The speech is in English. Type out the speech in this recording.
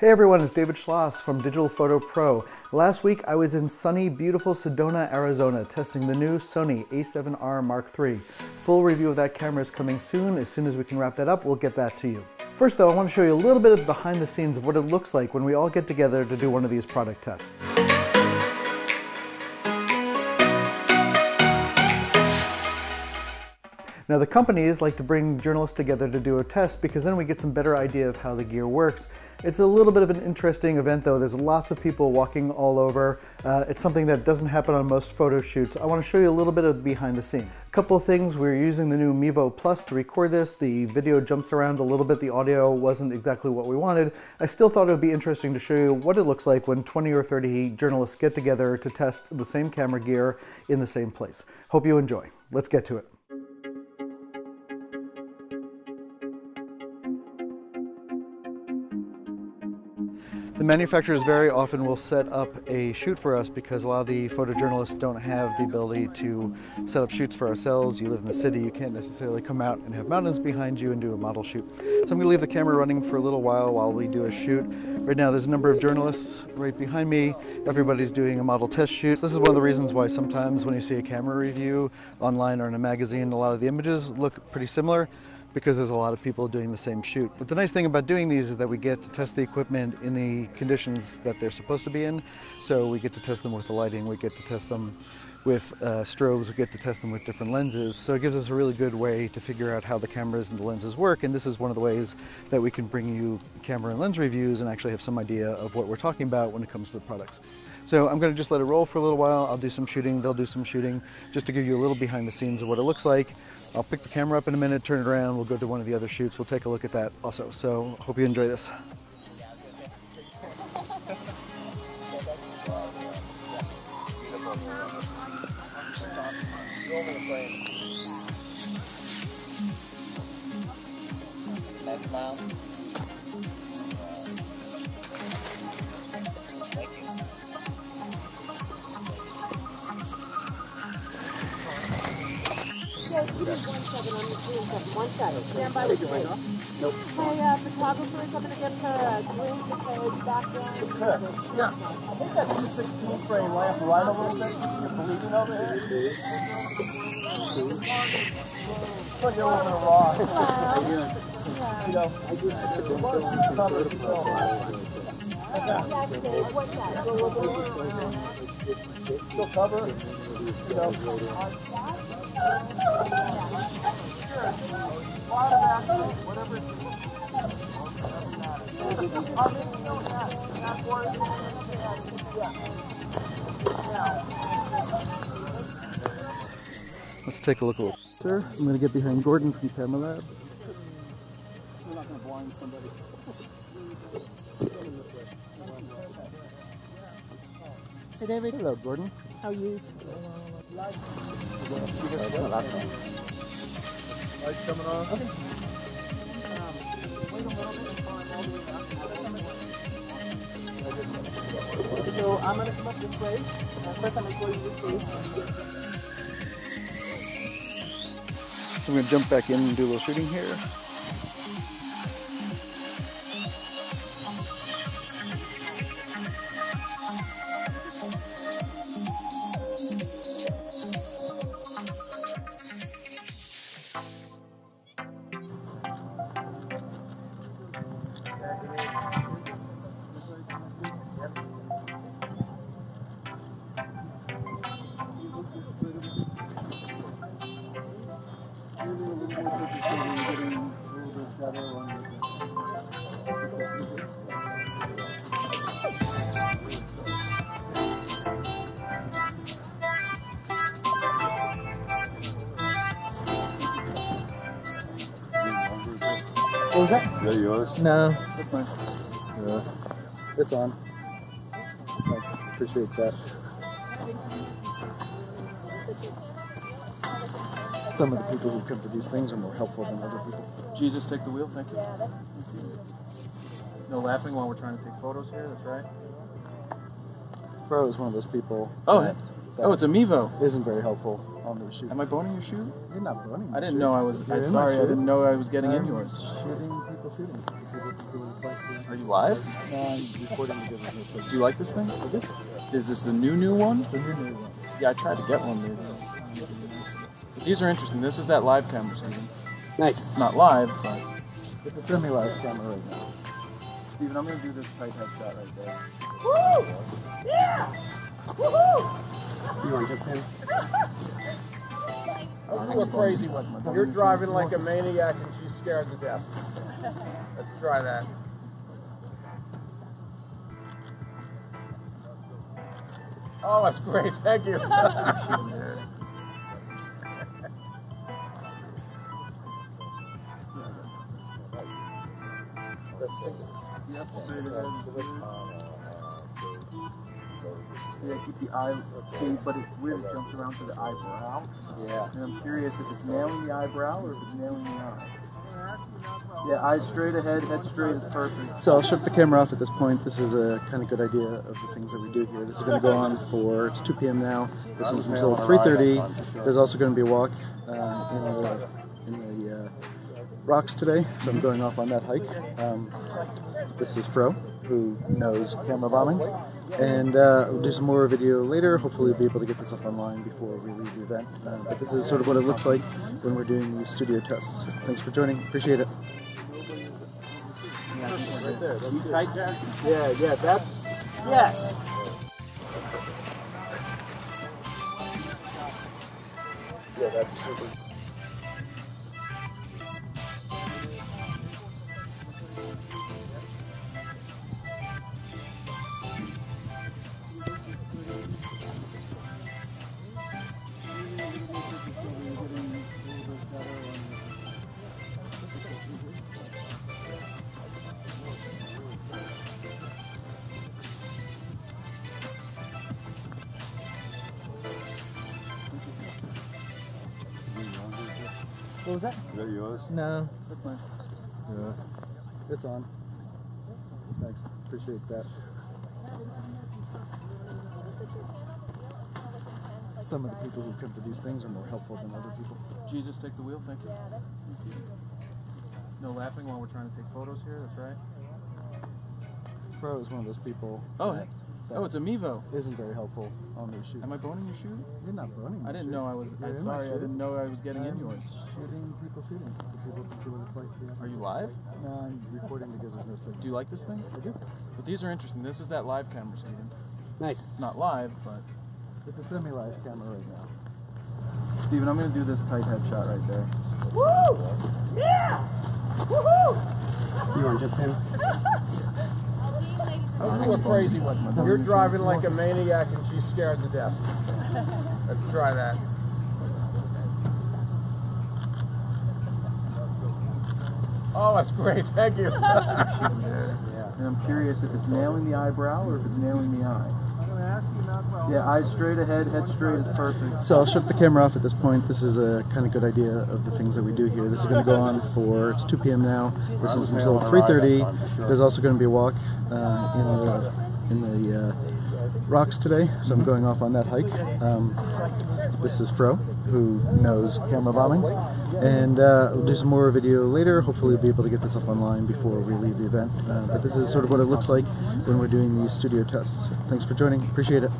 Hey everyone, it's David Schloss from Digital Photo Pro. Last week I was in sunny, beautiful Sedona, Arizona, testing the new Sony a7R Mark III. Full review of that camera is coming soon. As soon as we can wrap that up, we'll get that to you. First though, I want to show you a little bit of the behind the scenes of what it looks like when we all get together to do one of these product tests. Now the companies like to bring journalists together to do a test because then we get some better idea of how the gear works. It's a little bit of an interesting event though. There's lots of people walking all over. It's something that doesn't happen on most photo shoots. I want to show you a little bit of behind the scenes. A couple of things, we're using the new Mevo Plus to record this. The video jumps around a little bit. The audio wasn't exactly what we wanted. I still thought it would be interesting to show you what it looks like when 20 or 30 journalists get together to test the same camera gear in the same place. Hope you enjoy. Let's get to it. The manufacturers very often will set up a shoot for us because a lot of the photojournalists don't have the ability to set up shoots for ourselves. You live in the city, you can't necessarily come out and have mountains behind you and do a model shoot. So I'm going to leave the camera running for a little while we do a shoot. Right now there's a number of journalists right behind me. Everybody's doing a model test shoot. This is one of the reasons why sometimes when you see a camera review online or in a magazine, a lot of the images look pretty similar, because there's a lot of people doing the same shoot. But the nice thing about doing these is that we get to test the equipment in the conditions that they're supposed to be in. So we get to test them with the lighting, we get to test them with strobes, we get to test them with different lenses. So it gives us a really good way to figure out how the cameras and the lenses work. And this is one of the ways that we can bring you camera and lens reviews and actually have some idea of what we're talking about when it comes to the products. So I'm going to just let it roll for a little while. I'll do some shooting, they'll do some shooting, just to give you a little behind the scenes of what it looks like. I'll pick the camera up in a minute, turn it around, we'll go to one of the other shoots, we'll take a look at that also. So hope you enjoy this. Next mile. Yes, you did 1-7 on the 3-7. 1-7. Stand by the screen. Nope. Hey, photographer or something to get the green because background. Good. Yeah. I think that 216 frame lamp right a little bit. You're bleeding over here. So you're over the rock. Wow. You know, I do have to cover the film. That's good. What's that? Still cover, you know. Let's take a look at Sir, I'm going to get behind Gordon from Camera Lab. We're not going to blind somebody. Hey David. Hello Gordon. How are you? Lights coming on. Okay. Wait a little bit. So I'm going to come up this way. First I'm going to go this way. I'm going to jump back in and do a little shooting here. What was that? Is that yours? No, that's mine. Yeah, it's on. Thanks, appreciate that. Some of the people who come to these things are more helpful than other people. Jesus, take the wheel, thank you. No laughing while we're trying to take photos here, that's right. Fro is one of those people. Oh, that oh, it's a Mevo. Isn't very helpful on the shoot. Am I boning your shoe? You're not boning. I didn't know I was. I'm sorry, I didn't know I was getting in yours. Shooting people shooting. People Are you live? Do you like this thing? Is this the new one? The new one. Yeah, I tried to get one maybe. But these are interesting. This is that live camera, Steven. Nice. It's not live, but It's a semi-live camera right now. Steven, I'm gonna do this tight head shot right there. Woo! Yeah! Woohoo! You want just him? Let's do a crazy one. You're driving like a maniac and she's scared to death. Let's try that. Oh, that's great. Thank you. See, I keep the eye, but it's weird, it jumps around to the eyebrow. Yeah. And I'm curious if it's nailing the eyebrow or if it's nailing the eye. Yeah, eyes straight ahead, head straight is perfect. So I'll shut the camera off at this point. This is a kind of good idea of the things that we do here. This is going to go on for, it's 2 p.m. now. This is until 3:30. There's also going to be a walk in the rocks today, so I'm going off on that hike. This is Fro, who knows camera bombing. And we'll do some more video later. Hopefully we'll be able to get this up online before we leave the event. But this is sort of what it looks like when we're doing these studio tests. Thanks for joining. Appreciate it. Right there. You tight, Jack? Yeah, that's... Yes. Yeah, that's super. What was that? Is that yours? No, that's mine. Yeah. It's on. Thanks. Appreciate that. Some of the people who come to these things are more helpful than other people. Jesus, take the wheel, thank you. No laughing while we're trying to take photos here, that's right. Fro is one of those people. Oh, that it's a Mevo. isn't very helpful on these shoots. Am I boning your shoe? You're not boning. I didn't know I was. You're in my Sorry, I shoe. didn't know I was getting in yours. Shooting people shooting. The people can see what it's like. Yeah. Are you live? No, I'm recording because there's no signal. Do you like this thing? I do. But these are interesting. This is that live camera, Steven. Nice. It's not live, but It's a semi-live camera right now. Steven, I'm gonna do this tight head shot right there. Woo! Yeah! Woohoo! You want just him? Let's do a crazy one. You're driving like a maniac and she's scared to death. Let's try that. Oh, that's great. Thank you. And I'm curious if it's nailing the eyebrow or if it's nailing the eye. Yeah, eyes straight ahead, head straight is perfect. So I'll shut the camera off at this point. This is a kind of good idea of the things that we do here. This is going to go on for, it's 2 p.m. now. This is until 3:30. There's also going to be a walk in the rocks today, so I'm going off on that hike. This is Fro, who knows camera bombing. And we'll do some more video later. Hopefully we'll be able to get this up online before we leave the event. But this is sort of what it looks like when we're doing these studio tests. Thanks for joining. Appreciate it.